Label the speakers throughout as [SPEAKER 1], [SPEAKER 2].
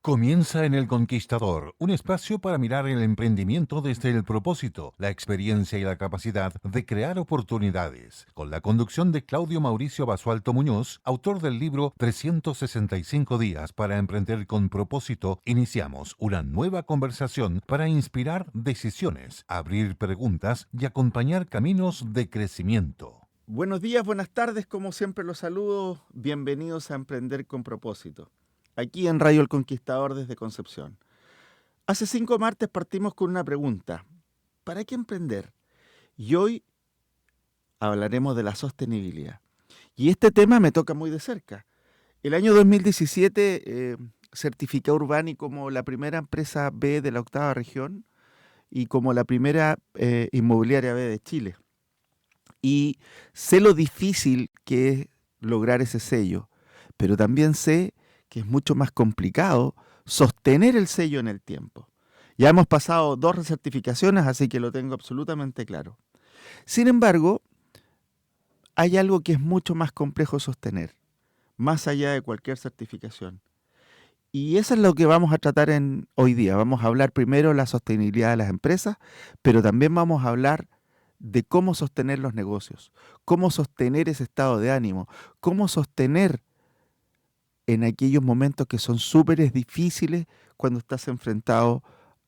[SPEAKER 1] Comienza en El Conquistador, un espacio para mirar el emprendimiento desde el propósito, la experiencia y la capacidad de crear oportunidades, con la conducción de Claudio Mauricio Basualto Muñoz, autor del libro 365 días para emprender con propósito. Iniciamos una nueva conversación para inspirar decisiones, abrir preguntas y acompañar caminos de crecimiento.
[SPEAKER 2] Buenos días, buenas tardes, como siempre los saludo. Bienvenidos a Emprender con Propósito, aquí en Radio El Conquistador desde Concepción. Hace 5 martes partimos con una pregunta: ¿para qué emprender? Y hoy hablaremos de la sostenibilidad. Y este tema me toca muy de cerca. El año 2017 certifiqué a Urbani como la primera empresa B de la 8ª región y como la primera inmobiliaria B de Chile. Y sé lo difícil que es lograr ese sello, pero también sé que es mucho más complicado sostener el sello en el tiempo. Ya hemos pasado 2 recertificaciones, así que lo tengo absolutamente claro. Sin embargo, hay algo que es mucho más complejo sostener, más allá de cualquier certificación. Y eso es lo que vamos a tratar hoy día. Vamos a hablar primero de la sostenibilidad de las empresas, pero también vamos a hablar de cómo sostener los negocios, cómo sostener ese estado de ánimo, cómo sostener en aquellos momentos que son súper difíciles cuando estás enfrentado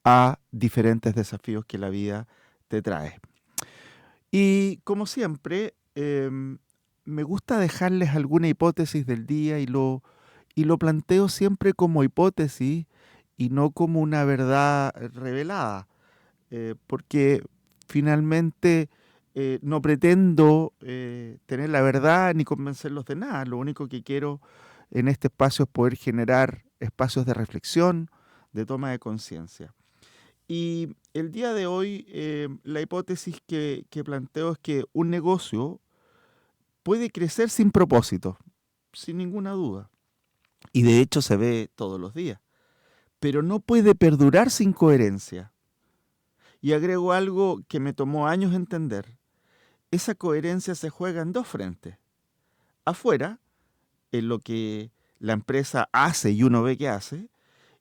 [SPEAKER 2] a diferentes desafíos que la vida te trae. Y como siempre, me gusta dejarles alguna hipótesis del día y lo planteo siempre como hipótesis y no como una verdad revelada, porque finalmente no pretendo tener la verdad ni convencerlos de nada. Lo único que quiero en este espacio es poder generar espacios de reflexión, de toma de conciencia. Y el día de hoy la hipótesis que planteo es que un negocio puede crecer sin propósito, sin ninguna duda. Y de hecho se ve todos los días. Pero no puede perdurar sin coherencia. Y agrego algo que me tomó años entender. Esa coherencia se juega en 2 frentes. Afuera, en lo que la empresa hace y uno ve que hace,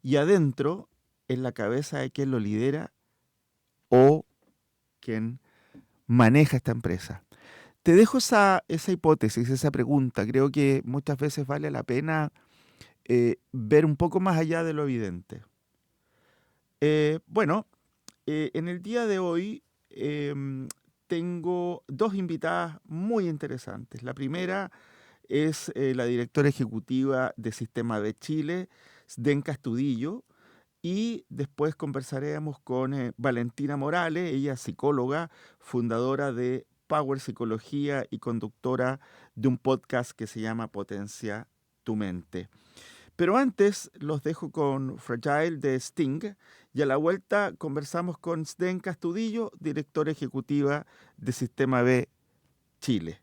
[SPEAKER 2] y adentro, en la cabeza de quien lo lidera o quien maneja esta empresa. Te dejo esa hipótesis, esa pregunta. Creo que muchas veces vale la pena ver un poco más allá de lo evidente. En el día de hoy tengo 2 invitadas muy interesantes. La primera es la directora ejecutiva de Sistema B Chile, Zdenka Estudillo, y después conversaremos con Valentina Morales, ella es psicóloga, fundadora de Power Psicología y conductora de un podcast que se llama Potencia tu Mente. Pero antes los dejo con Fragile de Sting y a la vuelta conversamos con Zdenka Estudillo, directora ejecutiva de Sistema B Chile.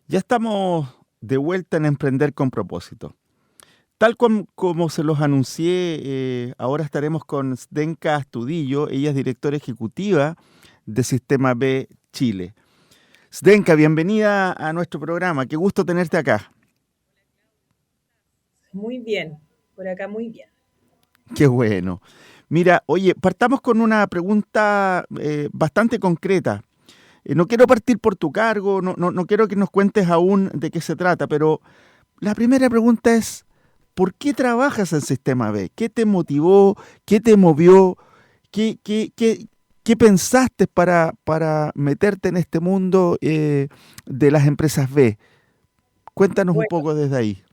[SPEAKER 2] Ya estamos de vuelta en Emprender con Propósito. Tal como se los anuncié, ahora estaremos con Zdenka Estudillo, ella es directora ejecutiva de Sistema B Chile. Zdenka, bienvenida a nuestro programa, qué gusto tenerte acá.
[SPEAKER 3] Muy bien, por acá muy bien.
[SPEAKER 2] Qué bueno. Mira, oye, partamos con una pregunta bastante concreta. No quiero partir por tu cargo, no quiero que nos cuentes aún de qué se trata, pero la primera pregunta es, ¿por qué trabajas en Sistema B? ¿Qué te motivó? ¿Qué te movió? ¿Qué pensaste para meterte en este mundo de las empresas B? Cuéntanos un
[SPEAKER 3] Bueno,
[SPEAKER 2] poco desde ahí.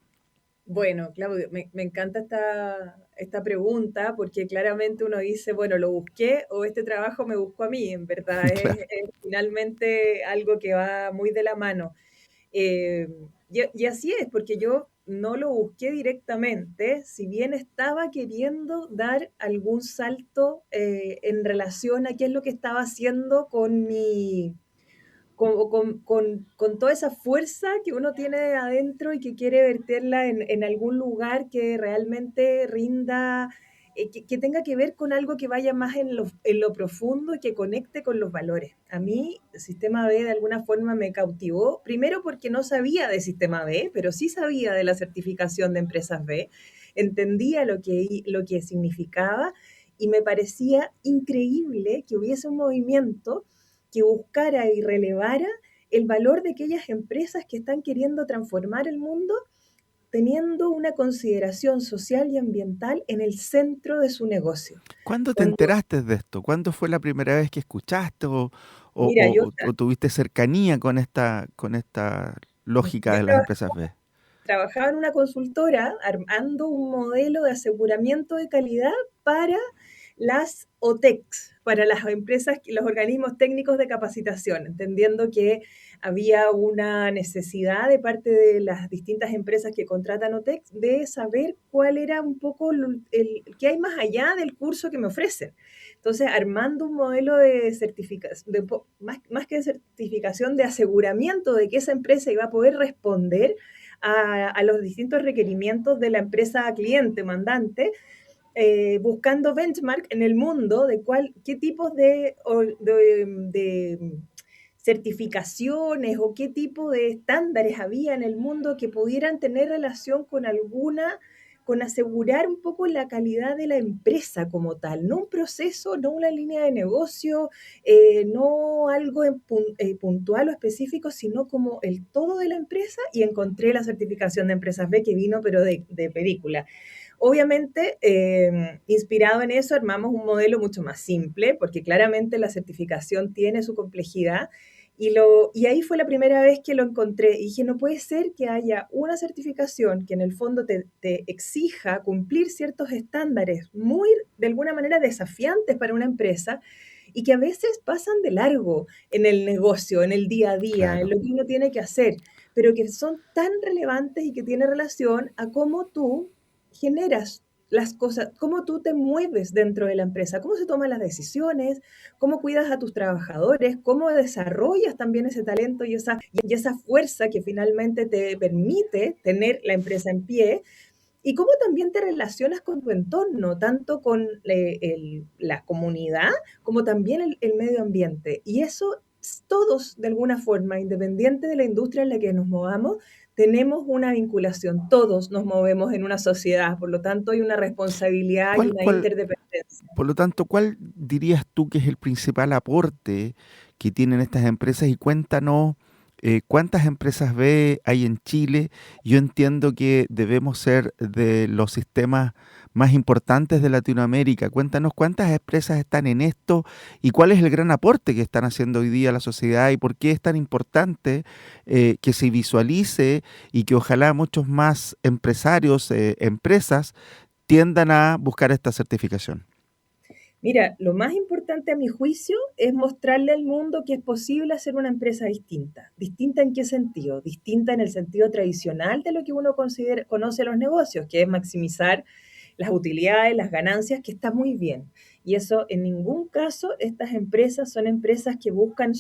[SPEAKER 3] bueno, Claudio, me encanta esta pregunta porque claramente uno dice, bueno, lo busqué o este trabajo me buscó a mí, en verdad,
[SPEAKER 2] Claro.
[SPEAKER 3] es finalmente algo que va muy de la mano. Eh, y así es, porque yo no lo busqué directamente, si bien estaba queriendo dar algún salto en relación a qué es lo que estaba haciendo con con toda esa fuerza que uno tiene adentro y que quiere verterla en algún lugar que realmente rinda que tenga que ver con algo que vaya más en lo profundo y que conecte con los valores. A mí, el Sistema B de alguna forma me cautivó, primero porque no sabía de Sistema B, pero sí sabía de la certificación de empresas B, entendía lo que significaba y me parecía increíble que hubiese un movimiento que buscara y relevara el valor de aquellas empresas que están queriendo transformar el mundo teniendo una consideración social y ambiental en el centro de su negocio.
[SPEAKER 2] ¿Cuándo te
[SPEAKER 3] Cuando,
[SPEAKER 2] enteraste de esto? ¿Cuándo fue la primera vez que escuchaste
[SPEAKER 3] mira,
[SPEAKER 2] o tuviste cercanía con esta lógica
[SPEAKER 3] yo
[SPEAKER 2] de las empresas B?
[SPEAKER 3] trabajaba en una consultora armando un modelo de aseguramiento de calidad para las OTECs, para las empresas, los organismos técnicos de capacitación, entendiendo que había una necesidad de parte de las distintas empresas que contratan OTECs de saber cuál era un poco qué hay más allá del curso que me ofrecen. Entonces, armando un modelo de certificación, más que de certificación, de aseguramiento de que esa empresa iba a poder responder a los distintos requerimientos de la empresa cliente, mandante, buscando benchmark en el mundo de qué tipos de certificaciones o qué tipo de estándares había en el mundo que pudieran tener relación con asegurar un poco la calidad de la empresa como tal, no un proceso, no una línea de negocio, no algo puntual o específico, sino como el todo de la empresa, y encontré la certificación de empresas B que vino, pero de película. Obviamente, inspirado en eso, armamos un modelo mucho más simple, porque claramente la certificación tiene su complejidad, y ahí fue la primera vez que lo encontré. Y dije, no puede ser que haya una certificación que en el fondo te exija cumplir ciertos estándares muy, de alguna manera, desafiantes para una empresa, y que a veces pasan de largo en el negocio, en el día a día, en
[SPEAKER 2] Claro.
[SPEAKER 3] lo que uno tiene que hacer, pero que son tan relevantes y que tienen relación a cómo tú generas las cosas, cómo tú te mueves dentro de la empresa, cómo se toman las decisiones, cómo cuidas a tus trabajadores, cómo desarrollas también ese talento y esa fuerza que finalmente te permite tener la empresa en pie, y cómo también te relacionas con tu entorno, tanto con la comunidad como también el medio ambiente. Y eso todos, de alguna forma, independiente de la industria en la que nos movamos, tenemos una vinculación, todos nos movemos en una sociedad, por lo tanto hay una responsabilidad y
[SPEAKER 2] ¿Cuál,
[SPEAKER 3] una
[SPEAKER 2] cuál,
[SPEAKER 3] interdependencia.
[SPEAKER 2] por lo tanto, cuál dirías tú que es el principal aporte que tienen estas empresas? Y cuéntanos cuántas empresas B hay en Chile. Yo entiendo que debemos ser de los sistemas más importantes de Latinoamérica. Cuéntanos cuántas empresas están en esto y cuál es el gran aporte que están haciendo hoy día a la sociedad y por qué es tan importante que se visualice y que ojalá muchos más empresarios, empresas, tiendan a buscar esta certificación.
[SPEAKER 3] Mira, lo más importante a mi juicio es mostrarle al mundo que es posible hacer una empresa distinta. ¿Distinta en qué sentido? Distinta en el sentido tradicional de lo que uno conoce los negocios, que es maximizar las utilidades, las ganancias, que está muy bien. Y eso en ningún caso, estas empresas son empresas que buscan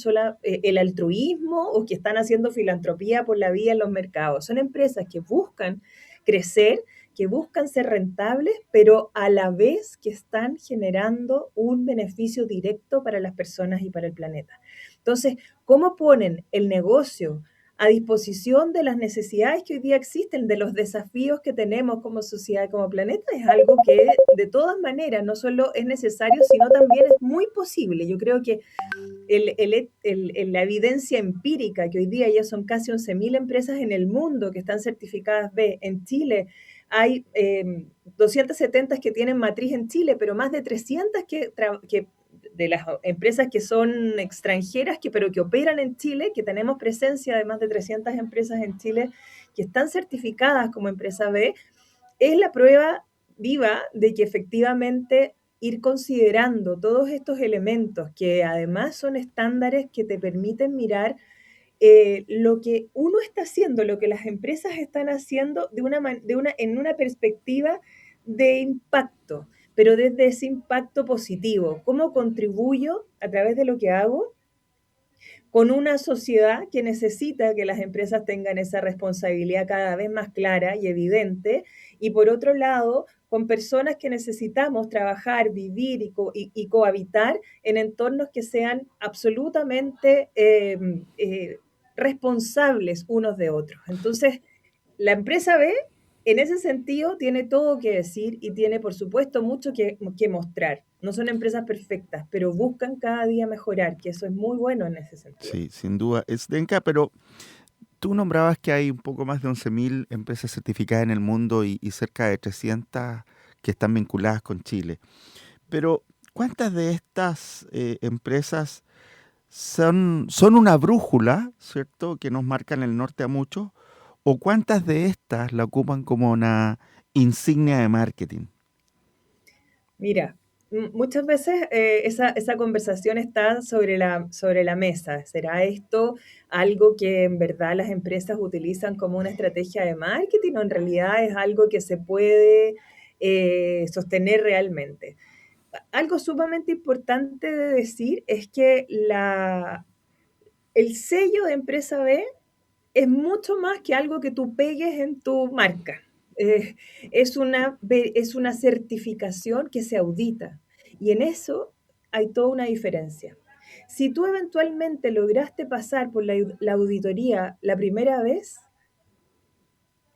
[SPEAKER 3] el altruismo o que están haciendo filantropía por la vía en los mercados. Son empresas que buscan crecer, que buscan ser rentables, pero a la vez que están generando un beneficio directo para las personas y para el planeta. Entonces, ¿cómo ponen el negocio a disposición de las necesidades que hoy día existen, de los desafíos que tenemos como sociedad, como planeta? Es algo que de todas maneras no solo es necesario, sino también es muy posible. Yo creo que la evidencia empírica, que hoy día ya son casi 11.000 empresas en el mundo que están certificadas B. En Chile hay 270 que tienen matriz en Chile, pero más de 300 que de las empresas que son extranjeras, pero que operan en Chile, que tenemos presencia de más de 300 empresas en Chile que están certificadas como empresa B, es la prueba viva de que efectivamente ir considerando todos estos elementos, que además son estándares que te permiten mirar lo que uno está haciendo, lo que las empresas están haciendo en una perspectiva de impacto, pero desde ese impacto positivo. ¿Cómo contribuyo a través de lo que hago con una sociedad que necesita que las empresas tengan esa responsabilidad cada vez más clara y evidente? Y por otro lado, con personas que necesitamos trabajar, vivir y cohabitar en entornos que sean absolutamente responsables unos de otros. Entonces, la empresa B, en ese sentido, tiene todo que decir y tiene, por supuesto, mucho que mostrar. No son empresas perfectas, pero buscan cada día mejorar, que eso es muy bueno en ese sentido.
[SPEAKER 2] Sí, sin duda. Zdenka, pero tú nombrabas que hay un poco más de 11.000 empresas certificadas en el mundo y cerca de 300 que están vinculadas con Chile. Pero, ¿cuántas de estas empresas son una brújula, ¿cierto?, que nos marcan el norte a muchos? ¿O cuántas de estas la ocupan como una insignia de marketing?
[SPEAKER 3] Mira, muchas veces esa conversación está sobre la mesa. ¿Será esto algo que en verdad las empresas utilizan como una estrategia de marketing o en realidad es algo que se puede sostener realmente? Algo sumamente importante de decir es que el sello de empresa B es mucho más que algo que tú pegues en tu marca. Eh, es una certificación que se audita y en eso hay toda una diferencia. Si tú eventualmente lograste pasar por la auditoría la primera vez,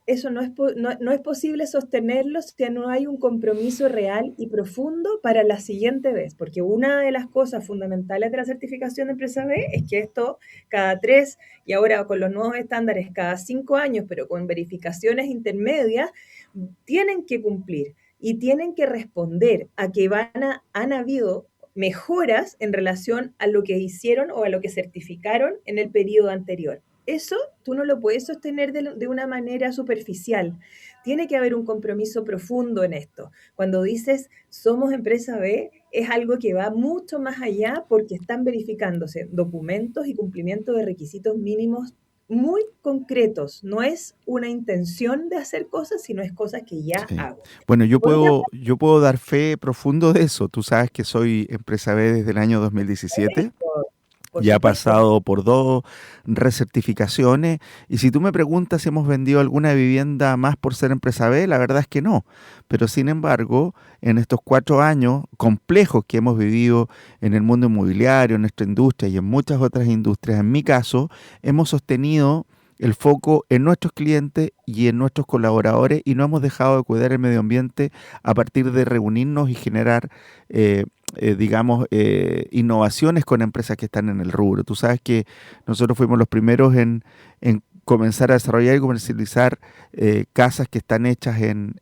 [SPEAKER 3] eso no es posible sostenerlo si no hay un compromiso real y profundo para la siguiente vez, porque una de las cosas fundamentales de la certificación de empresa B es que esto cada 3 y ahora con los nuevos estándares cada 5 años, pero con verificaciones intermedias, tienen que cumplir y tienen que responder a que han habido mejoras en relación a lo que hicieron o a lo que certificaron en el periodo anterior. Eso tú no lo puedes sostener de una manera superficial. Tiene que haber un compromiso profundo en esto. Cuando dices somos empresa B, es algo que va mucho más allá porque están verificándose documentos y cumplimiento de requisitos mínimos muy concretos. No es una intención de hacer cosas, sino es cosas que ya
[SPEAKER 2] Sí.
[SPEAKER 3] hago.
[SPEAKER 2] Bueno,
[SPEAKER 3] Voy a
[SPEAKER 2] yo puedo dar fe profundo de eso. Tú sabes que soy empresa B desde el año 2017.
[SPEAKER 3] por
[SPEAKER 2] Ya ha
[SPEAKER 3] supuesto.
[SPEAKER 2] pasado por 2 recertificaciones. Y si tú me preguntas si hemos vendido alguna vivienda más por ser empresa B, la verdad es que no. Pero sin embargo, en estos 4 años complejos que hemos vivido en el mundo inmobiliario, en nuestra industria y en muchas otras industrias, en mi caso, hemos sostenido el foco en nuestros clientes y en nuestros colaboradores y no hemos dejado de cuidar el medio ambiente a partir de reunirnos y generar digamos, innovaciones con empresas que están en el rubro. Tú sabes que nosotros fuimos los primeros en comenzar a desarrollar y comercializar casas que están hechas en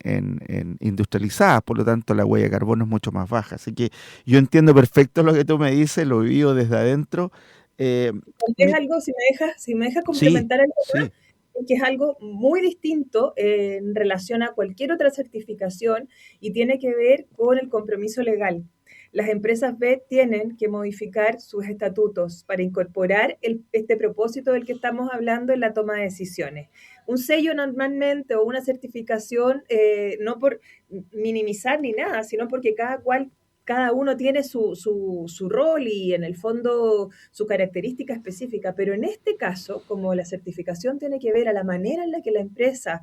[SPEAKER 2] industrializadas, por lo tanto la huella de carbono es mucho más baja. Así que yo entiendo perfecto lo que tú me dices, lo he vivido desde adentro. Eh,
[SPEAKER 3] Es
[SPEAKER 2] mi-
[SPEAKER 3] algo, si me deja
[SPEAKER 2] sí,
[SPEAKER 3] complementar algo más,
[SPEAKER 2] sí,
[SPEAKER 3] que es algo muy distinto en relación a cualquier otra certificación y tiene que ver con el compromiso legal. Las empresas B tienen que modificar sus estatutos para incorporar este propósito del que estamos hablando en la toma de decisiones. Un sello normalmente o una certificación, no por minimizar ni nada, sino porque cada uno tiene su rol y en el fondo su característica específica, pero en este caso, como la certificación tiene que ver a la manera en la que la empresa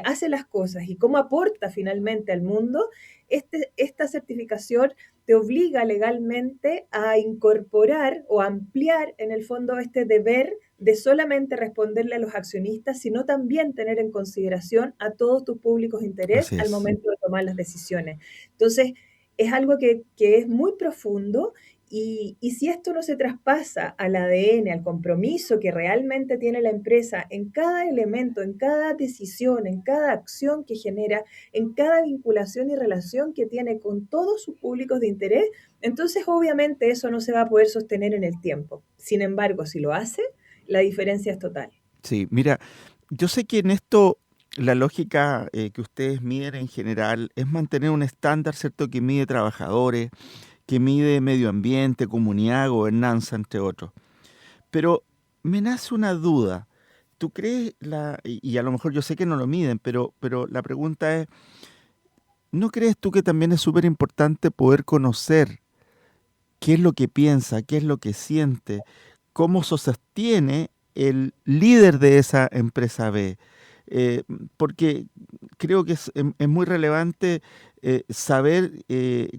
[SPEAKER 3] hace las cosas y cómo aporta finalmente al mundo, esta certificación te obliga legalmente a incorporar o ampliar en el fondo este deber de solamente responderle a los accionistas, sino también tener en consideración a todos tus públicos de interés
[SPEAKER 2] así
[SPEAKER 3] al
[SPEAKER 2] es.
[SPEAKER 3] momento de tomar las decisiones. Entonces, es algo que es muy profundo y si esto no se traspasa al ADN, al compromiso que realmente tiene la empresa en cada elemento, en cada decisión, en cada acción que genera, en cada vinculación y relación que tiene con todos sus públicos de interés, entonces obviamente eso no se va a poder sostener en el tiempo. Sin embargo, si lo hace, la diferencia es total.
[SPEAKER 2] Sí, mira, yo sé que en esto la lógica que ustedes miden en general es mantener un estándar, ¿cierto?, que mide trabajadores, que mide medio ambiente, comunidad, gobernanza, entre otros. Pero me nace una duda. ¿Tú crees, y a lo mejor yo sé que no lo miden, pero la pregunta es, ¿no crees tú que también es súper importante poder conocer qué es lo que piensa, qué es lo que siente, cómo se sostiene el líder de esa empresa B? porque creo que es muy relevante saber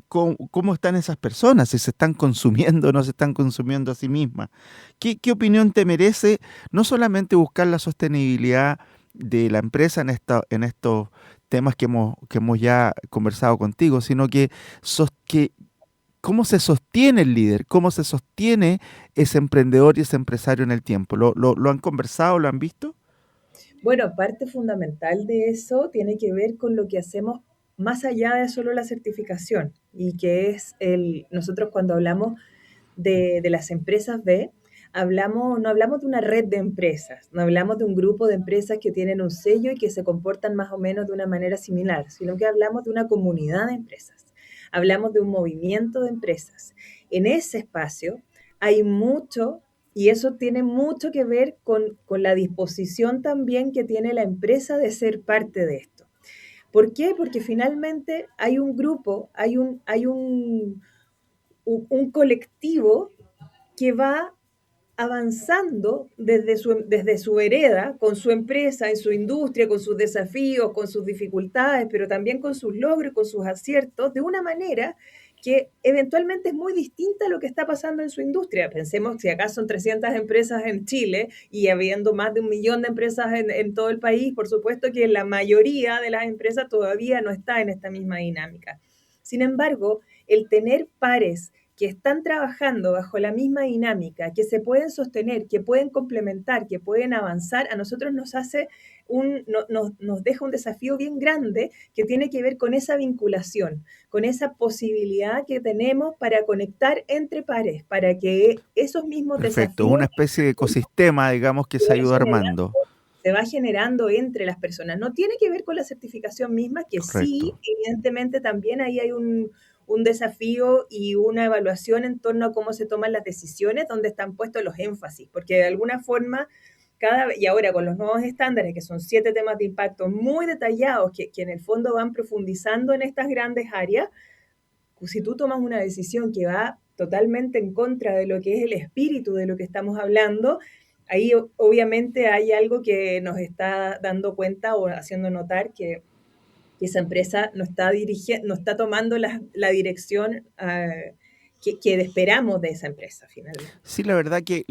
[SPEAKER 2] cómo están esas personas, si se están consumiendo o no se están consumiendo a sí mismas. ¿Qué opinión te merece no solamente buscar la sostenibilidad de la empresa en estos temas que hemos ya conversado contigo, sino que cómo se sostiene el líder, cómo se sostiene ese emprendedor y ese empresario en el tiempo? ¿Lo han conversado, lo han visto?
[SPEAKER 3] Bueno, parte fundamental de eso tiene que ver con lo que hacemos más allá de solo la certificación y que es nosotros cuando hablamos de las empresas B, no hablamos de una red de empresas, no hablamos de un grupo de empresas que tienen un sello y que se comportan más o menos de una manera similar, sino que hablamos de una comunidad de empresas, hablamos de un movimiento de empresas. En ese espacio hay mucho, y eso tiene mucho que ver con la disposición también que tiene la empresa de ser parte de esto. ¿Por qué? Porque finalmente hay un grupo, hay un colectivo que va avanzando desde su vereda, con su empresa, en su industria, con sus desafíos, con sus dificultades, pero también con sus logros y con sus aciertos, de una manera que eventualmente es muy distinta a lo que está pasando en su industria. Pensemos si acá son 300 empresas en Chile y habiendo más de 1 millón de empresas en todo el país, por supuesto que la mayoría de las empresas todavía no está en esta misma dinámica. Sin embargo, el tener pares que están trabajando bajo la misma dinámica, que se pueden sostener, que pueden complementar, que pueden avanzar, a nosotros nos deja un desafío bien grande que tiene que ver con esa vinculación, con esa posibilidad que tenemos para conectar entre pares, para que esos mismos
[SPEAKER 2] Perfecto,
[SPEAKER 3] desafíos
[SPEAKER 2] una especie de ecosistema, digamos, que
[SPEAKER 3] se
[SPEAKER 2] se
[SPEAKER 3] van
[SPEAKER 2] ayuda
[SPEAKER 3] generando,
[SPEAKER 2] armando.
[SPEAKER 3] se va generando entre las personas. No tiene que ver con la certificación misma, que sí,
[SPEAKER 2] Correcto.
[SPEAKER 3] evidentemente también ahí hay un desafío y una evaluación en torno a cómo se toman las decisiones, donde están puestos los énfasis, porque de alguna forma, y ahora con los nuevos estándares, que son 7 temas de impacto muy detallados, que en el fondo van profundizando en estas grandes áreas, si tú tomas una decisión que va totalmente en contra de lo que es el espíritu de lo que estamos hablando, ahí obviamente hay algo que nos está dando cuenta o haciendo notar que esa empresa no está tomando la dirección que esperamos de esa empresa finalmente.
[SPEAKER 2] Sí, la verdad que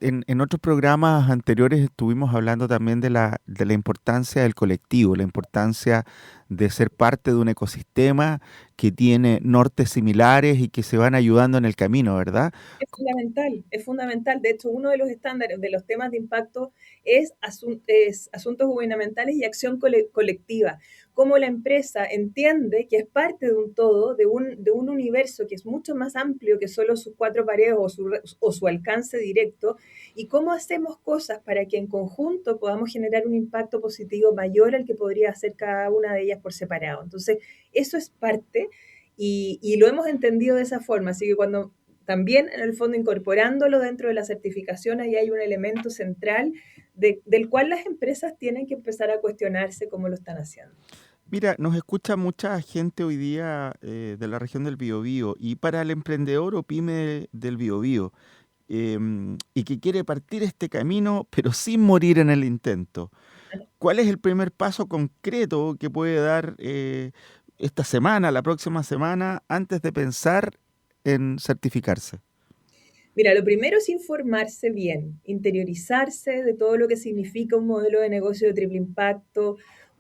[SPEAKER 2] en otros programas anteriores estuvimos hablando también de la importancia del colectivo, la importancia de ser parte de un ecosistema que tiene nortes similares y que se van ayudando en el camino, ¿verdad?
[SPEAKER 3] Es fundamental, es fundamental. De hecho, uno de los estándares de los temas de impacto es asuntos gubernamentales y acción colectiva. Cómo la empresa entiende que es parte de un todo, de un universo que es mucho más amplio que solo sus 4 paredes o su alcance directo, y cómo hacemos cosas para que en conjunto podamos generar un impacto positivo mayor al que podría hacer cada una de ellas por separado. Entonces, eso es parte. Y lo hemos entendido de esa forma, así que cuando también en el fondo incorporándolo dentro de la certificación, ahí hay un elemento central del cual las empresas tienen que empezar a cuestionarse cómo lo están haciendo.
[SPEAKER 2] Mira, nos escucha mucha gente hoy día de la región del Biobío y para el emprendedor o pyme del Biobío y que quiere partir este camino pero sin morir en el intento. ¿Cuál es el primer paso concreto que puede dar esta semana, la próxima semana, antes de pensar en certificarse?
[SPEAKER 3] Mira, lo primero es informarse bien, interiorizarse de todo lo que significa un modelo de negocio de triple impacto,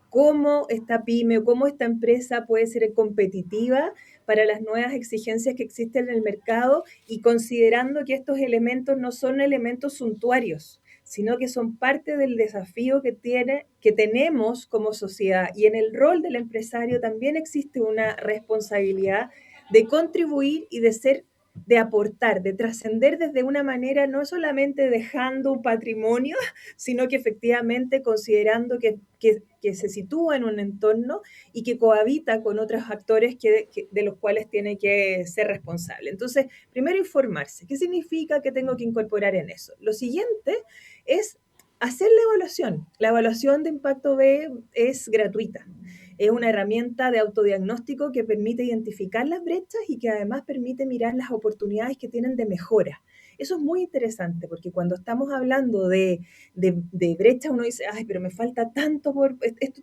[SPEAKER 3] cómo esta pyme o cómo esta empresa puede ser competitiva para las nuevas exigencias que existen en el mercado y considerando que estos elementos no son elementos suntuarios, sino que son parte del desafío que tenemos como sociedad. Y en el rol del empresario también existe una responsabilidad de contribuir y de aportar, de trascender desde una manera no solamente dejando un patrimonio, sino que efectivamente considerando que se sitúa en un entorno y que cohabita con otros actores de los cuales tiene que ser responsable. Entonces, primero informarse. ¿Qué significa que tengo que incorporar en eso? Lo siguiente es hacer la evaluación. La evaluación de impacto B es gratuita. Es una herramienta de autodiagnóstico que permite identificar las brechas y que además permite mirar las oportunidades que tienen de mejora. Eso es muy interesante porque cuando estamos hablando de brechas uno dice, ay, pero me falta tanto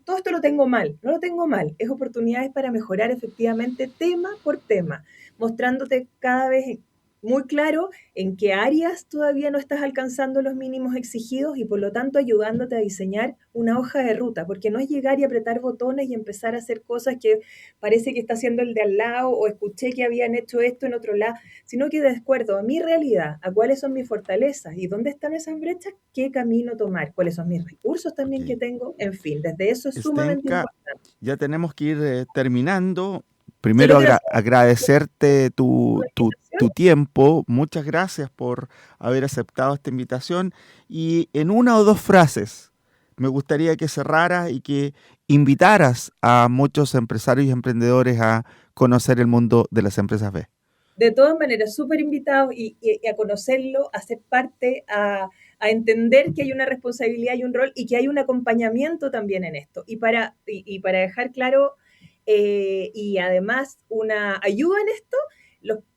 [SPEAKER 3] todo esto lo tengo mal. No lo tengo mal, es oportunidades para mejorar efectivamente tema por tema, mostrándote cada vez muy claro en qué áreas todavía no estás alcanzando los mínimos exigidos y por lo tanto ayudándote a diseñar una hoja de ruta, porque no es llegar y apretar botones y empezar a hacer cosas que parece que está haciendo el de al lado o escuché que habían hecho esto en otro lado, sino que de acuerdo a mi realidad, a cuáles son mis fortalezas y dónde están esas brechas, qué camino tomar, cuáles son mis recursos también que tengo, en fin, desde eso es sumamente
[SPEAKER 2] Zdenka,
[SPEAKER 3] importante.
[SPEAKER 2] ya tenemos que ir terminando.
[SPEAKER 3] Solo
[SPEAKER 2] Primero
[SPEAKER 3] quiero hacer
[SPEAKER 2] agradecerte
[SPEAKER 3] una
[SPEAKER 2] tu
[SPEAKER 3] invitación.
[SPEAKER 2] tiempo. Muchas gracias por haber aceptado esta invitación. Y en una o dos frases, me gustaría que cerraras y que invitaras a muchos empresarios y emprendedores a conocer el mundo de las empresas B.
[SPEAKER 3] De todas maneras, súper invitados y a conocerlo, a ser parte, a entender que hay una responsabilidad y un rol y que hay un acompañamiento también en esto. Y para dejar claro, y además una ayuda en esto,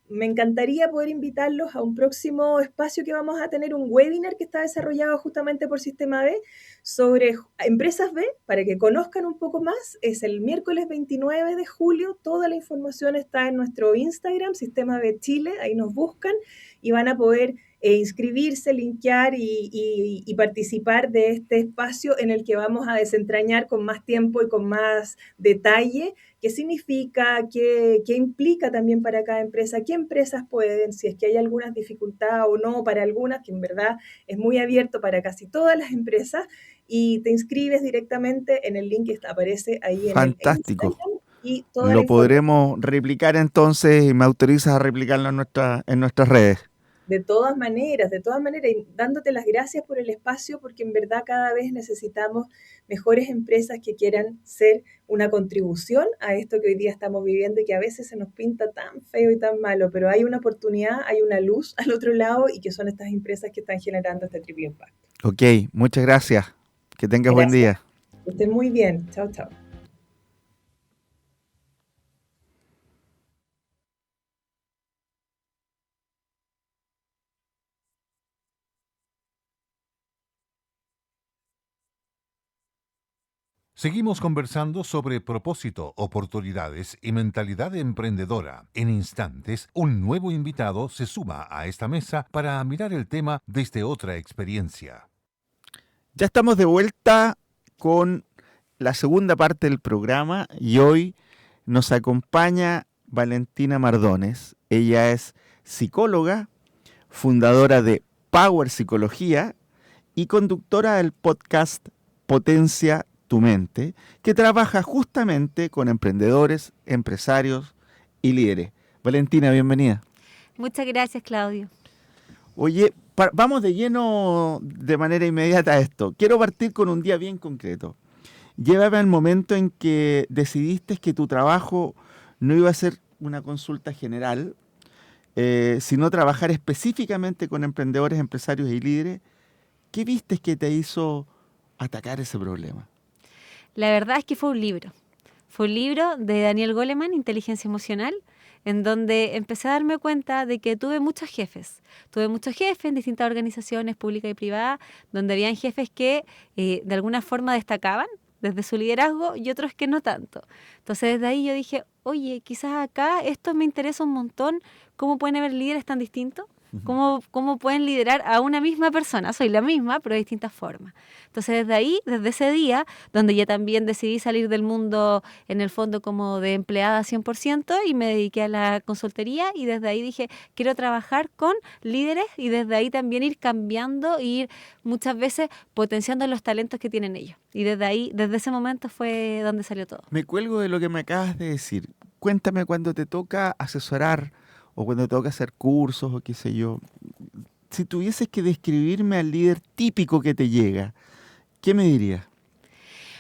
[SPEAKER 3] me encantaría poder invitarlos a un próximo espacio que vamos a tener, un webinar que está desarrollado justamente por Sistema B sobre empresas B, para que conozcan un poco más. Es el miércoles 29 de julio, toda la información está en nuestro Instagram, Sistema B Chile, ahí nos buscan y van a poder inscribirse, linkear y participar de este espacio en el que vamos a desentrañar con más tiempo y con más detalle qué significa, qué implica también para cada empresa, qué empresas pueden, si es que hay alguna dificultad o no para algunas, que en verdad es muy abierto para casi todas las empresas, y te inscribes directamente en el link que aparece ahí en el
[SPEAKER 2] Fantástico.
[SPEAKER 3] Instagram y toda la
[SPEAKER 2] Lo
[SPEAKER 3] información.
[SPEAKER 2] podremos replicar entonces y me autorizas a replicarlo en nuestras redes.
[SPEAKER 3] De todas maneras, y dándote las gracias por el espacio, porque en verdad cada vez necesitamos mejores empresas que quieran ser una contribución a esto que hoy día estamos viviendo y que a veces se nos pinta tan feo y tan malo, pero hay una oportunidad, hay una luz al otro lado y que son estas empresas que están generando este triple impacto.
[SPEAKER 2] Ok, muchas gracias. Que tengas buen
[SPEAKER 3] Gracias.
[SPEAKER 2] día.
[SPEAKER 3] Que estén muy bien. Chao, chao.
[SPEAKER 1] Seguimos conversando sobre propósito, oportunidades y mentalidad emprendedora. En instantes, un nuevo invitado se suma a esta mesa para mirar el tema desde otra experiencia.
[SPEAKER 2] Ya estamos de vuelta con la segunda parte del programa y hoy nos acompaña Valentina Mardones. Ella es psicóloga, fundadora de Power Psicología y conductora del podcast Potencia tu Mente, que trabaja justamente con emprendedores, empresarios y líderes. Valentina, bienvenida.
[SPEAKER 4] Muchas gracias, Claudio.
[SPEAKER 2] Oye, vamos de lleno de manera inmediata a esto. Quiero partir con un día bien concreto. Llévame al momento en que decidiste que tu trabajo no iba a ser una consulta general, sino trabajar específicamente con emprendedores, empresarios y líderes. ¿Qué viste que te hizo atacar ese problema?
[SPEAKER 4] La verdad es que fue un libro. Fue un libro de Daniel Goleman, Inteligencia Emocional, en donde empecé a darme cuenta de que tuve muchos jefes. Tuve muchos jefes en distintas organizaciones públicas y privadas, donde habían jefes que de alguna forma destacaban desde su liderazgo y otros que no tanto. Entonces desde ahí yo dije, oye, quizás acá esto me interesa un montón, ¿cómo pueden haber líderes tan distintos? ¿Cómo pueden liderar a una misma persona? Soy la misma, pero de distintas formas. Entonces, desde ahí, desde ese día, donde ya también decidí salir del mundo, en el fondo, como de empleada 100%, y me dediqué a la consultoría, y desde ahí dije, quiero trabajar con líderes, y desde ahí también ir cambiando, e ir muchas veces potenciando los talentos que tienen ellos. Y desde ahí, desde ese momento fue donde salió todo.
[SPEAKER 2] Me cuelgo de lo que me acabas de decir. Cuéntame cuando te toca asesorar o cuando te toca hacer cursos o qué sé yo. Si tuvieses que describirme al líder típico que te llega, ¿qué me dirías?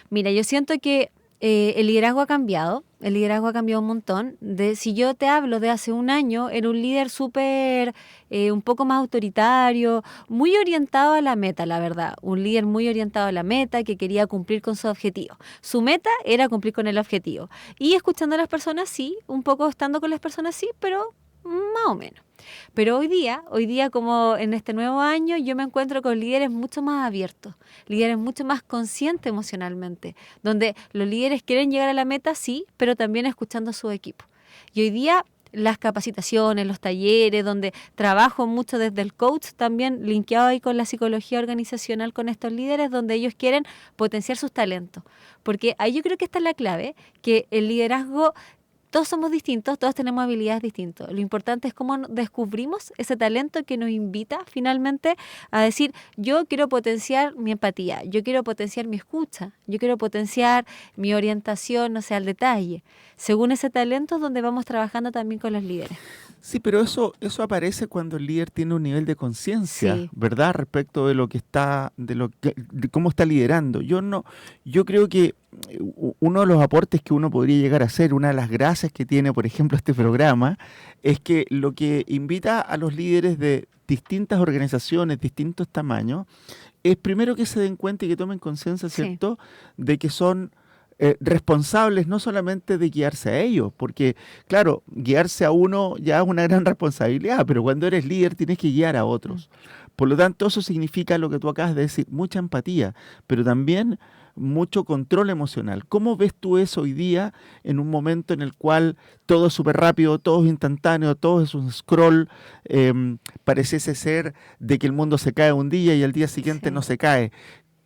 [SPEAKER 4] Mira, yo siento que el liderazgo ha cambiado. el liderazgo ha cambiado un montón. Si yo te hablo de hace un año, era un líder súper, un poco más autoritario, muy orientado a la meta, la verdad. Un líder muy orientado a la meta, que quería cumplir con su objetivo. Su meta era cumplir con el objetivo. Y escuchando a las personas, sí, un poco estando con las personas, sí, pero más o menos. Pero hoy día, como en este nuevo año, yo me encuentro con líderes mucho más abiertos, líderes mucho más conscientes emocionalmente, donde los líderes quieren llegar a la meta, sí, pero también escuchando a su equipo. Y hoy día las capacitaciones, los talleres, donde trabajo mucho desde el coach, también linkeado ahí con la psicología organizacional con estos líderes, donde ellos quieren potenciar sus talentos. Porque ahí yo creo que esta es la clave, que el liderazgo, todos somos distintos, todos tenemos habilidades distintas. Lo importante es cómo descubrimos ese talento que nos invita finalmente a decir, yo quiero potenciar mi empatía, yo quiero potenciar mi escucha, yo quiero potenciar mi orientación, no sé, al detalle. Según ese talento es donde vamos trabajando también con los líderes.
[SPEAKER 2] Sí, pero eso aparece cuando el líder tiene un nivel de conciencia,
[SPEAKER 4] Sí.
[SPEAKER 2] ¿verdad? Respecto de lo que está, de cómo está liderando. Yo creo que uno de los aportes que uno podría llegar a hacer, una de las gracias que tiene, por ejemplo, este programa, es que lo que invita a los líderes de distintas organizaciones, distintos tamaños, es primero que se den cuenta y que tomen conciencia,
[SPEAKER 4] Sí.
[SPEAKER 2] ¿cierto?, de que son responsables no solamente de guiarse a ellos, porque claro, guiarse a uno ya es una gran responsabilidad, pero cuando eres líder tienes que guiar a otros. Por lo tanto, eso significa lo que tú acabas de decir, mucha empatía, pero también mucho control emocional. ¿Cómo ves tú eso hoy día en un momento en el cual todo es súper rápido, todo es instantáneo, todo es un scroll, pareciese ser de que el mundo se cae un día y al día siguiente
[SPEAKER 4] Sí.
[SPEAKER 2] no se cae?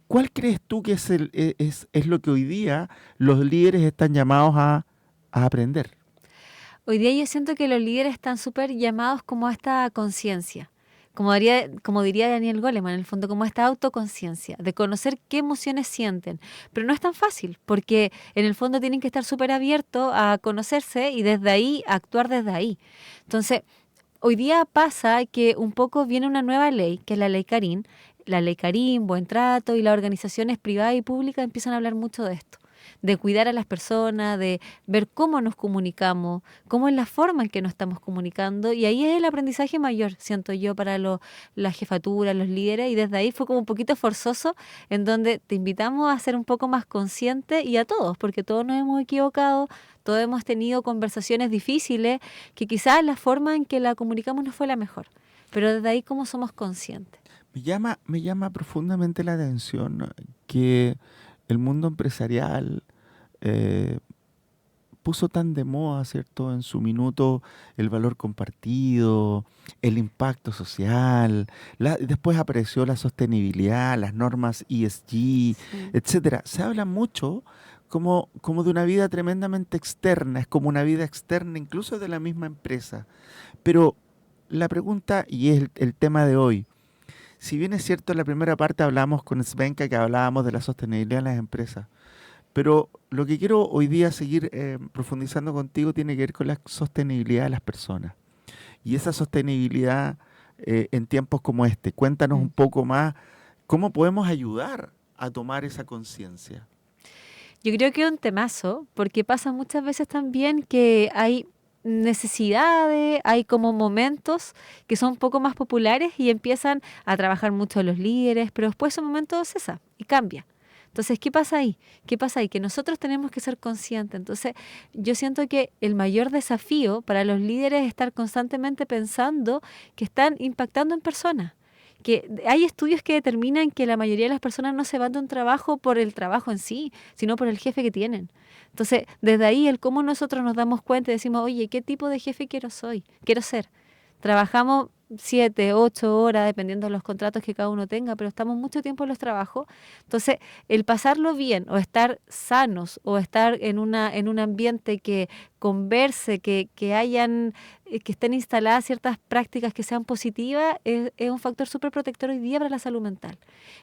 [SPEAKER 2] ¿Cuál crees tú que es lo que hoy día los líderes están llamados a aprender?
[SPEAKER 4] Hoy día yo siento que los líderes están súper llamados como a esta conciencia, como diría Daniel Goleman, en el fondo, como esta autoconciencia, de conocer qué emociones sienten. Pero no es tan fácil, porque en el fondo tienen que estar súper abiertos a conocerse y desde ahí, a actuar desde ahí. Entonces, hoy día pasa que un poco viene una nueva ley, que es la ley Karim, Buen Trato, y las organizaciones privadas y públicas empiezan a hablar mucho de esto, de cuidar a las personas, de ver cómo nos comunicamos, cómo es la forma en que nos estamos comunicando, y ahí es el aprendizaje mayor, siento yo, para la jefatura, los líderes, y desde ahí fue como un poquito forzoso, en donde te invitamos a ser un poco más conscientes, y a todos, porque todos nos hemos equivocado, todos hemos tenido conversaciones difíciles, que quizás la forma en que la comunicamos no fue la mejor, pero desde ahí cómo somos conscientes.
[SPEAKER 2] Me llama profundamente la atención que el mundo empresarial puso tan de moda, ¿cierto?, en su minuto el valor compartido, el impacto social, después apareció la sostenibilidad, las normas ESG,
[SPEAKER 4] Sí.
[SPEAKER 2] etcétera. Se habla mucho como de una vida tremendamente externa, es como una vida externa incluso de la misma empresa. Pero la pregunta, y es el tema de hoy, si bien es cierto, en la primera parte hablamos con Svenka que hablábamos de la sostenibilidad en las empresas, pero lo que quiero hoy día seguir profundizando contigo tiene que ver con la sostenibilidad de las personas. Y esa sostenibilidad en tiempos como este, cuéntanos un poco más cómo podemos ayudar a tomar esa conciencia.
[SPEAKER 4] Yo creo que es un temazo, porque pasa muchas veces también que hay necesidades, hay como momentos que son un poco más populares y empiezan a trabajar mucho los líderes, pero después ese momento cesa y cambia. Entonces, ¿qué pasa ahí? ¿Qué pasa ahí? Que nosotros tenemos que ser conscientes. Entonces, yo siento que el mayor desafío para los líderes es estar constantemente pensando que están impactando en personas. Que hay estudios que determinan que la mayoría de las personas no se van de un trabajo por el trabajo en sí, sino por el jefe que tienen. Entonces, desde ahí, el cómo nosotros nos damos cuenta y decimos, oye, ¿qué tipo de jefe quiero ser? Trabajamos 7, 8 horas, dependiendo de los contratos que cada uno tenga, pero estamos mucho tiempo en los trabajos. Entonces, el pasarlo bien o estar sanos o estar en un ambiente que converse, que estén instaladas ciertas prácticas que sean positivas, es un factor súper protector hoy día para la salud mental.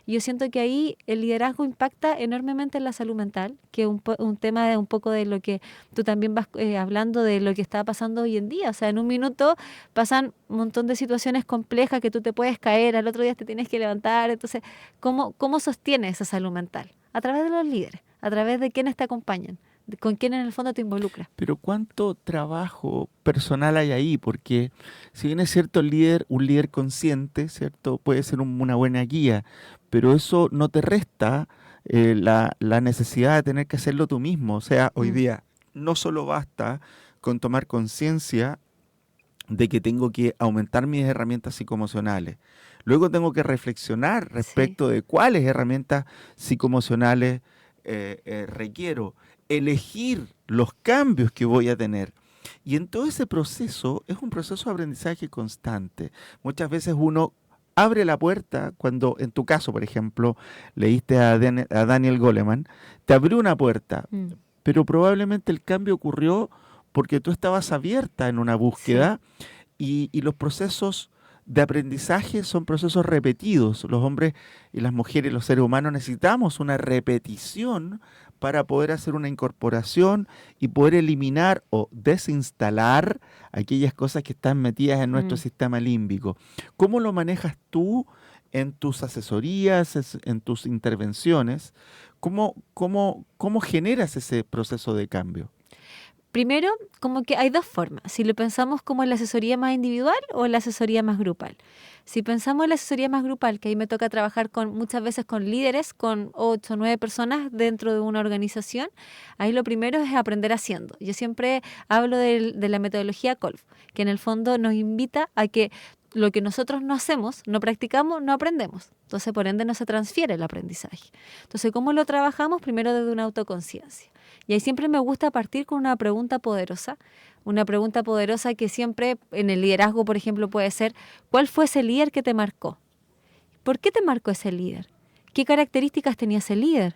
[SPEAKER 4] Y yo siento que ahí el liderazgo impacta enormemente en la salud mental, que es un tema de un poco de lo que tú también vas hablando de lo que está pasando hoy en día. O sea, en un minuto pasan un montón de situaciones complejas que tú te puedes caer, al otro día te tienes que levantar. Entonces, ¿cómo sostienes esa salud mental? A través de los líderes, a través de quienes te acompañan, con quién en el fondo te involucras.
[SPEAKER 2] Pero ¿cuánto trabajo personal hay ahí? Porque si bien es cierto un líder consciente, ¿cierto? Puede ser una buena guía, pero eso no te resta la necesidad de tener que hacerlo tú mismo. O sea, hoy día no solo basta con tomar conciencia de que tengo que aumentar mis herramientas psicoemocionales. Luego tengo que reflexionar respecto de cuáles herramientas psicoemocionales requiero, elegir los cambios que voy a tener. Y en todo ese proceso es un proceso de aprendizaje constante. Muchas veces uno abre la puerta cuando, en tu caso, por ejemplo, leíste a Daniel Goleman, te abrió una puerta, pero probablemente el cambio ocurrió porque tú estabas abierta en una búsqueda y los procesos de aprendizaje son procesos repetidos. Los hombres y las mujeres, los seres humanos necesitamos una repetición para poder hacer una incorporación y poder eliminar o desinstalar aquellas cosas que están metidas en nuestro sistema límbico. ¿Cómo lo manejas tú en tus asesorías, en tus intervenciones? ¿Cómo generas ese proceso de cambio?
[SPEAKER 4] Primero, como que hay dos formas. Si lo pensamos como en la asesoría más individual o en la asesoría más grupal. Si pensamos en la asesoría más grupal, que ahí me toca trabajar muchas veces con líderes, con 8 o 9 personas dentro de una organización, ahí lo primero es aprender haciendo. Yo siempre hablo de la metodología Kolb, que en el fondo nos invita a que lo que nosotros no hacemos, no practicamos, no aprendemos. Entonces, por ende, no se transfiere el aprendizaje. Entonces, ¿cómo lo trabajamos? Primero desde una autoconciencia. Y ahí siempre me gusta partir con una pregunta poderosa que siempre en el liderazgo, por ejemplo, puede ser, ¿cuál fue ese líder que te marcó? ¿Por qué te marcó ese líder? ¿Qué características tenía ese líder?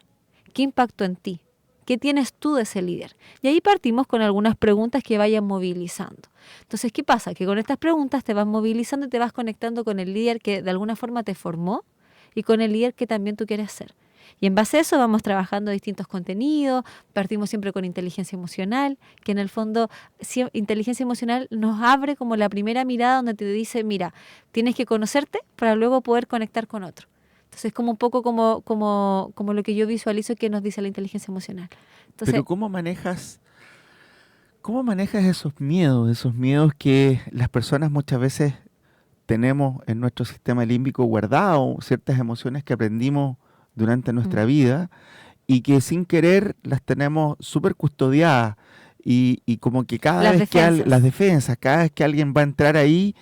[SPEAKER 4] ¿Qué impactó en ti? ¿Qué tienes tú de ese líder? Y ahí partimos con algunas preguntas que vayan movilizando. Entonces, ¿qué pasa? Que con estas preguntas te vas movilizando y te vas conectando con el líder que de alguna forma te formó y con el líder que también tú quieres ser. Y en base a eso vamos trabajando distintos contenidos, partimos siempre con inteligencia emocional, que en el fondo inteligencia emocional nos abre como la primera mirada donde te dice, mira, tienes que conocerte para luego poder conectar con otro. Entonces es como un poco como lo que yo visualizo que nos dice la inteligencia emocional. Entonces,
[SPEAKER 2] pero ¿cómo manejas esos miedos que las personas muchas veces tenemos en nuestro sistema límbico guardado, ciertas emociones que aprendimos durante nuestra vida y que sin querer las tenemos súper custodiadas y como que cada vez que alguien va a entrar ahí,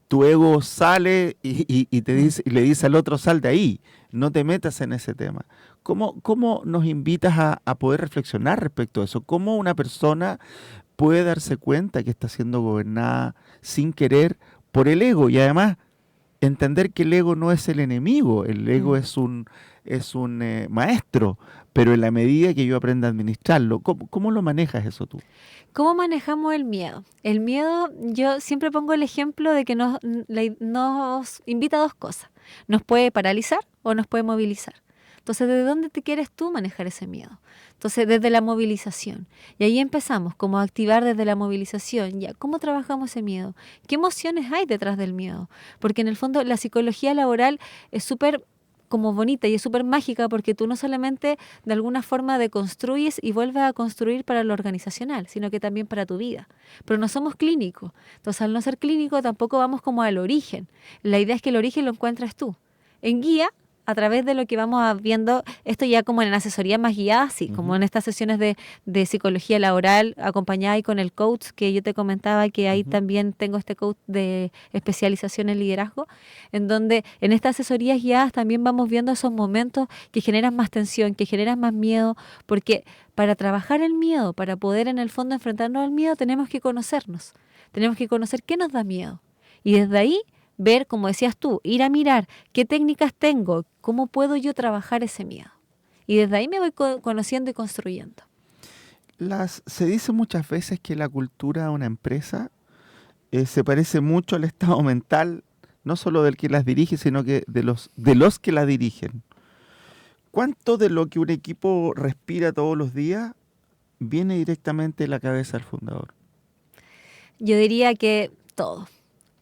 [SPEAKER 2] tu ego sale y te dice, y le dice al otro, sal de ahí, no te metas en ese tema. ¿Cómo nos invitas a poder reflexionar respecto a eso? ¿Cómo una persona puede darse cuenta que está siendo gobernada sin querer por el ego? Y además entender que el ego no es el enemigo, el ego es un maestro, pero en la medida que yo aprenda a administrarlo, ¿cómo lo manejas eso tú?
[SPEAKER 4] ¿Cómo manejamos el miedo? El miedo, yo siempre pongo el ejemplo de que nos invita a dos cosas. Nos puede paralizar o nos puede movilizar. Entonces, ¿de dónde te quieres tú manejar ese miedo? Entonces, desde la movilización. Y ahí empezamos, como a activar desde la movilización. Ya, ¿cómo trabajamos ese miedo? ¿Qué emociones hay detrás del miedo? Porque en el fondo la psicología laboral es súper como bonita y es súper mágica porque tú no solamente de alguna forma deconstruyes y vuelves a construir para lo organizacional, sino que también para tu vida. Pero no somos clínicos. Entonces, al no ser clínico, tampoco vamos como al origen. La idea es que el origen lo encuentras tú. En guía, a través de lo que vamos viendo, esto ya como en asesoría más guiada, sí, como en estas sesiones de psicología laboral, acompañada y con el coach que yo te comentaba, que ahí también tengo este coach de especialización en liderazgo, en donde en estas asesorías guiadas también vamos viendo esos momentos que generan más tensión, que generan más miedo, porque para trabajar el miedo, para poder en el fondo enfrentarnos al miedo, tenemos que conocernos, tenemos que conocer qué nos da miedo. Y desde ahí ver, como decías tú, ir a mirar qué técnicas tengo, cómo puedo yo trabajar ese miedo. Y desde ahí me voy conociendo y construyendo.
[SPEAKER 2] Se dice muchas veces que la cultura de una empresa se parece mucho al estado mental, no solo del que las dirige, sino que de los que la dirigen. ¿Cuánto de lo que un equipo respira todos los días viene directamente de la cabeza del fundador?
[SPEAKER 4] Yo diría que todo.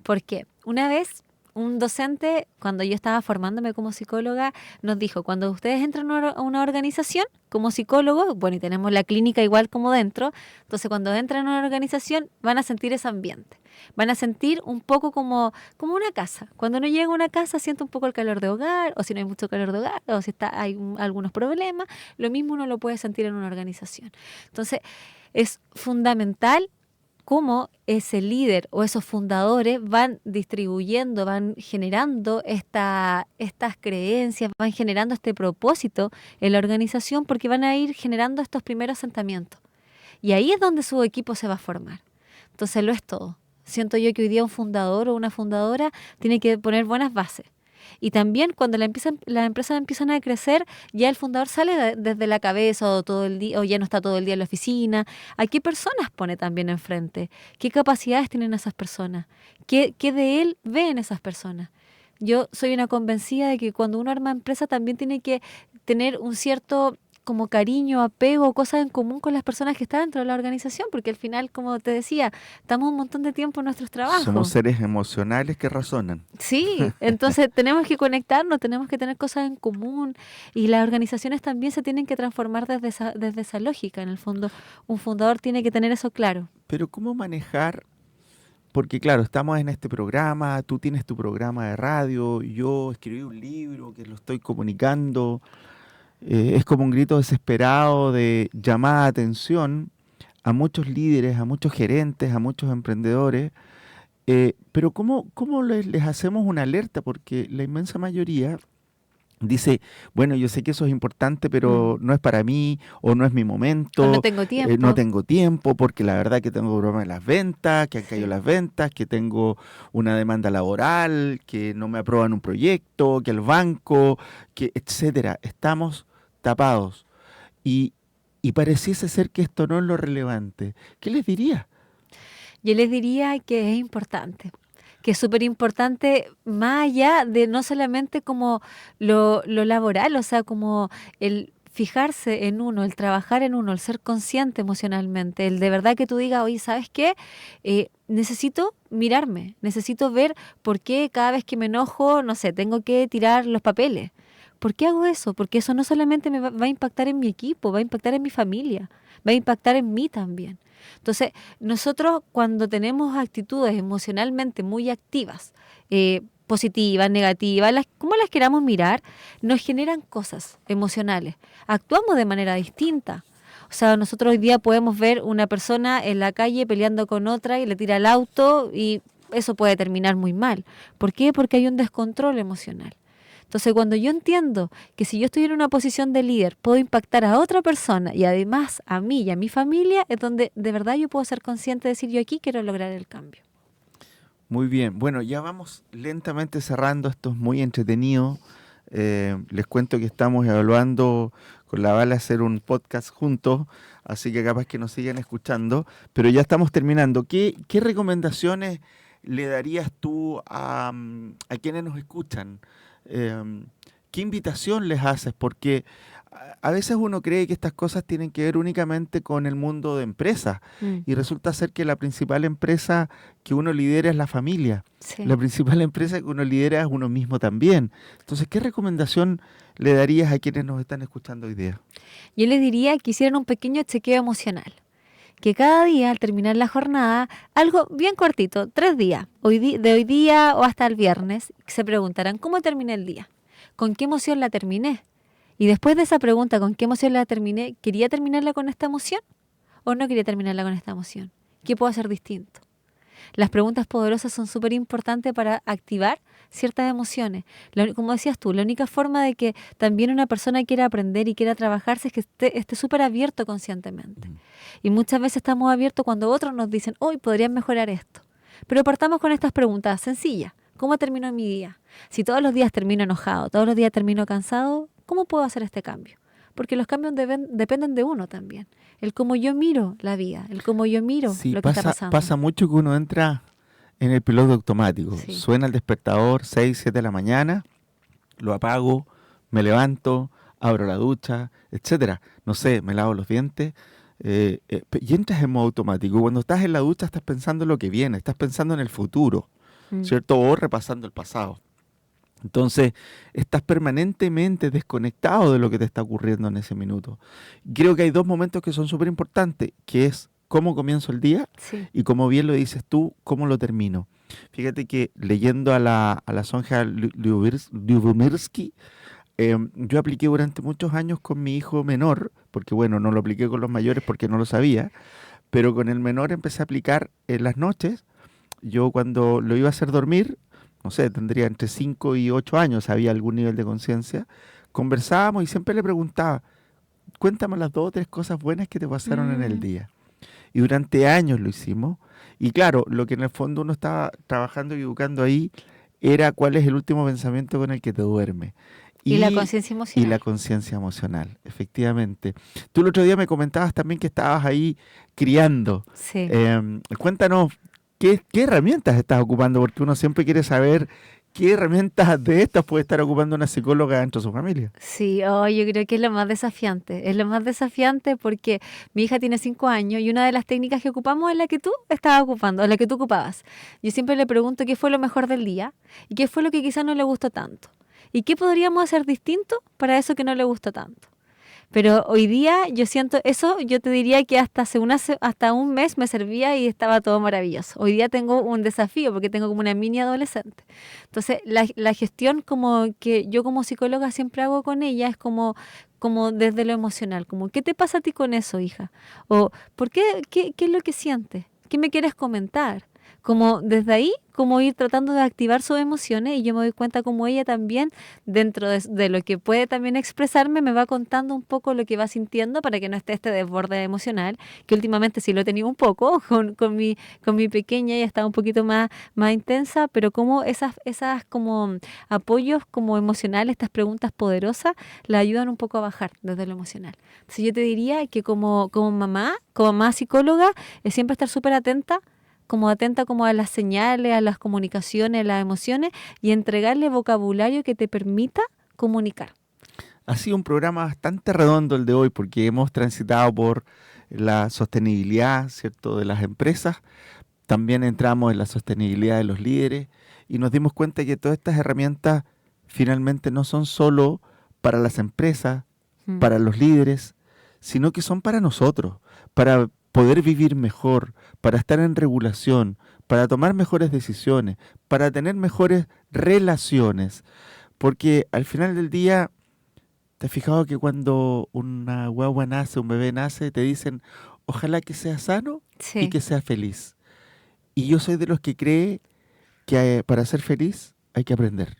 [SPEAKER 4] ¿Por qué? Una vez un docente, cuando yo estaba formándome como psicóloga, nos dijo, cuando ustedes entran a una organización como psicólogos, bueno, y tenemos la clínica igual como dentro, entonces cuando entran a una organización van a sentir ese ambiente, van a sentir un poco como una casa. Cuando uno llega a una casa siente un poco el calor de hogar, o si no hay mucho calor de hogar, o si hay algunos problemas, lo mismo uno lo puede sentir en una organización. Entonces, es fundamental cómo ese líder o esos fundadores van distribuyendo, van generando estas creencias, van generando este propósito en la organización, porque van a ir generando estos primeros asentamientos. Y ahí es donde su equipo se va a formar. Entonces lo es todo. Siento yo que hoy día un fundador o una fundadora tiene que poner buenas bases. Y también cuando las empresas empiezan a crecer, ya el fundador sale desde la cabeza o todo el día, o ya no está todo el día en la oficina. ¿A qué personas pone también enfrente? ¿Qué capacidades tienen esas personas? ¿Qué de él ven esas personas? Yo soy una convencida de que cuando uno arma empresa también tiene que tener un cierto como cariño, apego, cosas en común con las personas que están dentro de la organización, porque al final, como te decía, estamos un montón de tiempo en nuestros trabajos.
[SPEAKER 2] Somos seres emocionales que razonan.
[SPEAKER 4] Sí, entonces tenemos que conectarnos, tenemos que tener cosas en común, y las organizaciones también se tienen que transformar desde esa lógica. En el fondo, un fundador tiene que tener eso claro.
[SPEAKER 2] Pero ¿cómo manejar? Porque claro, estamos en este programa, tú tienes tu programa de radio, yo escribí un libro que lo estoy comunicando. Es como un grito desesperado de llamada de atención a muchos líderes, a muchos gerentes, a muchos emprendedores. Pero ¿cómo les hacemos una alerta? Porque la inmensa mayoría dice, bueno, yo sé que eso es importante, pero no es para mí, o no es mi momento.
[SPEAKER 4] O no tengo tiempo.
[SPEAKER 2] No tengo tiempo, porque la verdad que tengo problemas en las ventas, que han caído las ventas, que tengo una demanda laboral, que no me aprueban un proyecto, que el banco, que etcétera. Estamos tapados. Y pareciese ser que esto no es lo relevante. ¿Qué les diría?
[SPEAKER 4] Yo les diría que es importante, que es súper importante, más allá de no solamente como lo laboral, o sea, como el fijarse en uno, el trabajar en uno, el ser consciente emocionalmente, el de verdad que tú digas, oye, ¿sabes qué? Necesito mirarme, necesito ver por qué cada vez que me enojo, no sé, tengo que tirar los papeles. ¿Por qué hago eso? Porque eso no solamente me va a impactar en mi equipo, va a impactar en mi familia, va a impactar en mí también. Entonces, nosotros cuando tenemos actitudes emocionalmente muy activas, positivas, negativas, como las queramos mirar, nos generan cosas emocionales. Actuamos de manera distinta. O sea, nosotros hoy día podemos ver una persona en la calle peleando con otra y le tira el auto, y eso puede terminar muy mal. ¿Por qué? Porque hay un descontrol emocional. Entonces, cuando yo entiendo que si yo estoy en una posición de líder, puedo impactar a otra persona y además a mí y a mi familia, es donde de verdad yo puedo ser consciente de decir, yo aquí quiero lograr el cambio.
[SPEAKER 2] Muy bien. Bueno, ya vamos lentamente cerrando. Esto es muy entretenido. Les cuento que estamos evaluando con la Vala hacer un podcast juntos, así que capaz que nos sigan escuchando, pero ya estamos terminando. ¿Qué recomendaciones le darías tú a quienes nos escuchan? ¿Qué invitación les haces? Porque a veces uno cree que estas cosas tienen que ver únicamente con el mundo de empresas y resulta ser que la principal empresa que uno lidera es la familia.
[SPEAKER 4] Sí.
[SPEAKER 2] La principal empresa que uno lidera es uno mismo también. Entonces, ¿qué recomendación le darías a quienes nos están escuchando hoy día?
[SPEAKER 4] Yo les diría que hicieran un pequeño chequeo emocional. Que cada día, al terminar la jornada, algo bien cortito, 3 días, de hoy día o hasta el viernes, se preguntarán, ¿cómo terminé el día? ¿Con qué emoción la terminé? Y después de esa pregunta, ¿con qué emoción la terminé? ¿Quería terminarla con esta emoción o no quería terminarla con esta emoción? ¿Qué puedo hacer distinto? Las preguntas poderosas son súper importantes para activar ciertas emociones. Como decías tú, la única forma de que también una persona quiera aprender y quiera trabajarse es que esté súper abierto conscientemente. Y muchas veces estamos abiertos cuando otros nos dicen, hoy podrían mejorar esto. Pero partamos con estas preguntas sencillas. ¿Cómo terminó mi día? Si todos los días termino enojado, todos los días termino cansado, ¿cómo puedo hacer este cambio? Porque los cambios dependen de uno también. El cómo yo miro la vida, el cómo yo miro lo que está pasando.
[SPEAKER 2] Pasa mucho que uno entra en el piloto automático.
[SPEAKER 4] Sí.
[SPEAKER 2] Suena el despertador, 6, 7 de la mañana, lo apago, me levanto, abro la ducha, etcétera. No sé, me lavo los dientes y entras en modo automático. Cuando estás en la ducha estás pensando en lo que viene, estás pensando en el futuro. ¿cierto? O repasando el pasado. Entonces, estás permanentemente desconectado de lo que te está ocurriendo en ese minuto. Creo que hay dos momentos que son súper importantes, que es cómo comienzo el día
[SPEAKER 4] Sí.
[SPEAKER 2] y, como bien lo dices tú, cómo lo termino. Fíjate que leyendo a la Sonja Lyubomirsky, yo apliqué durante muchos años con mi hijo menor, porque bueno, no lo apliqué con los mayores porque no lo sabía, pero con el menor empecé a aplicar en las noches. Yo cuando lo iba a hacer dormir, no sé, tendría entre 5 y 8 años, había algún nivel de conciencia, conversábamos y siempre le preguntaba, cuéntame las 2 o 3 cosas buenas que te pasaron en el
[SPEAKER 4] Mm,
[SPEAKER 2] día. Y durante años lo hicimos. Y claro, lo que en el fondo uno estaba trabajando y educando ahí era cuál es el último pensamiento con el que te duerme.
[SPEAKER 4] Y la
[SPEAKER 2] Y,
[SPEAKER 4] conciencia
[SPEAKER 2] y la
[SPEAKER 4] emocional.
[SPEAKER 2] conciencia emocional, efectivamente. Tú el otro día me comentabas también que estabas ahí criando.
[SPEAKER 4] Sí.
[SPEAKER 2] Cuéntanos, ¿qué herramientas estás ocupando? Porque uno siempre quiere saber qué herramientas de estas puede estar ocupando una psicóloga dentro de su familia.
[SPEAKER 4] Sí, yo creo que es lo más desafiante. Es lo más desafiante porque mi hija tiene 5 años y una de las técnicas que ocupamos es la que tú estabas ocupando, la que tú ocupabas. Yo siempre le pregunto qué fue lo mejor del día y qué fue lo que quizás no le gustó tanto. ¿Y qué podríamos hacer distinto para eso que no le gustó tanto? Pero hoy día yo siento eso, yo te diría que hasta un mes me servía y estaba todo maravilloso. Hoy día tengo un desafío porque tengo como una mini adolescente. Entonces, la gestión como que yo como psicóloga siempre hago con ella es como desde lo emocional, como ¿qué te pasa a ti con eso, hija? O ¿por qué es lo que sientes? ¿Qué me quieres comentar? Como desde ahí, como ir tratando de activar sus emociones y yo me doy cuenta como ella también, dentro de lo que puede también expresarme, me va contando un poco lo que va sintiendo para que no esté este desborde emocional, que últimamente sí lo he tenido un poco, con mi pequeña ella está un poquito más intensa, pero como esas como apoyos como emocionales, estas preguntas poderosas, la ayudan un poco a bajar desde lo emocional. Entonces yo te diría que como mamá psicóloga, es siempre estar súper atenta como a las señales, a las comunicaciones, a las emociones y entregarle vocabulario que te permita comunicar.
[SPEAKER 2] Ha sido un programa bastante redondo el de hoy porque hemos transitado por la sostenibilidad, ¿cierto?, de las empresas. También entramos en la sostenibilidad de los líderes y nos dimos cuenta que todas estas herramientas finalmente no son solo para las empresas,
[SPEAKER 4] Mm.
[SPEAKER 2] para los líderes, sino que son para nosotros, para poder vivir mejor, para estar en regulación, para tomar mejores decisiones, para tener mejores relaciones. Porque al final del día, ¿te has fijado que cuando una guagua nace, un bebé nace, te dicen, ojalá que sea sano y
[SPEAKER 4] Sí.
[SPEAKER 2] que sea feliz? Y yo soy de los que cree que para ser feliz hay que aprender.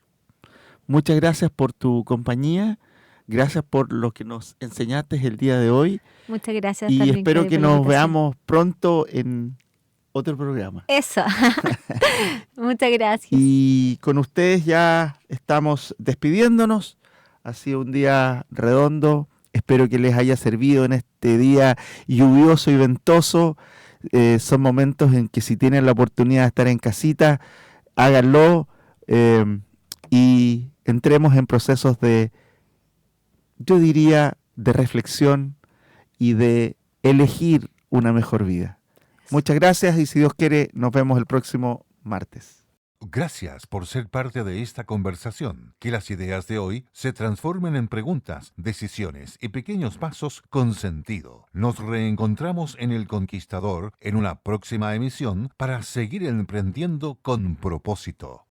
[SPEAKER 2] Muchas gracias por tu compañía, gracias por lo que nos enseñaste el día de hoy
[SPEAKER 4] Muchas gracias
[SPEAKER 2] y
[SPEAKER 4] también,
[SPEAKER 2] espero
[SPEAKER 4] Claudio,
[SPEAKER 2] que
[SPEAKER 4] por la
[SPEAKER 2] nos
[SPEAKER 4] invitación.
[SPEAKER 2] veamos pronto en otro programa.
[SPEAKER 4] Eso. Muchas gracias.
[SPEAKER 2] Y con ustedes ya estamos despidiéndonos. Ha sido un día redondo. Espero que les haya servido en este día lluvioso y ventoso. Son momentos en que si tienen la oportunidad de estar en casita, háganlo y entremos en procesos de, yo diría, de reflexión y de elegir una mejor vida. Muchas gracias y si Dios quiere, nos vemos el próximo martes.
[SPEAKER 1] Gracias por ser parte de esta conversación. Que las ideas de hoy se transformen en preguntas, decisiones y pequeños pasos con sentido. Nos reencontramos en El Conquistador en una próxima emisión para seguir emprendiendo con propósito.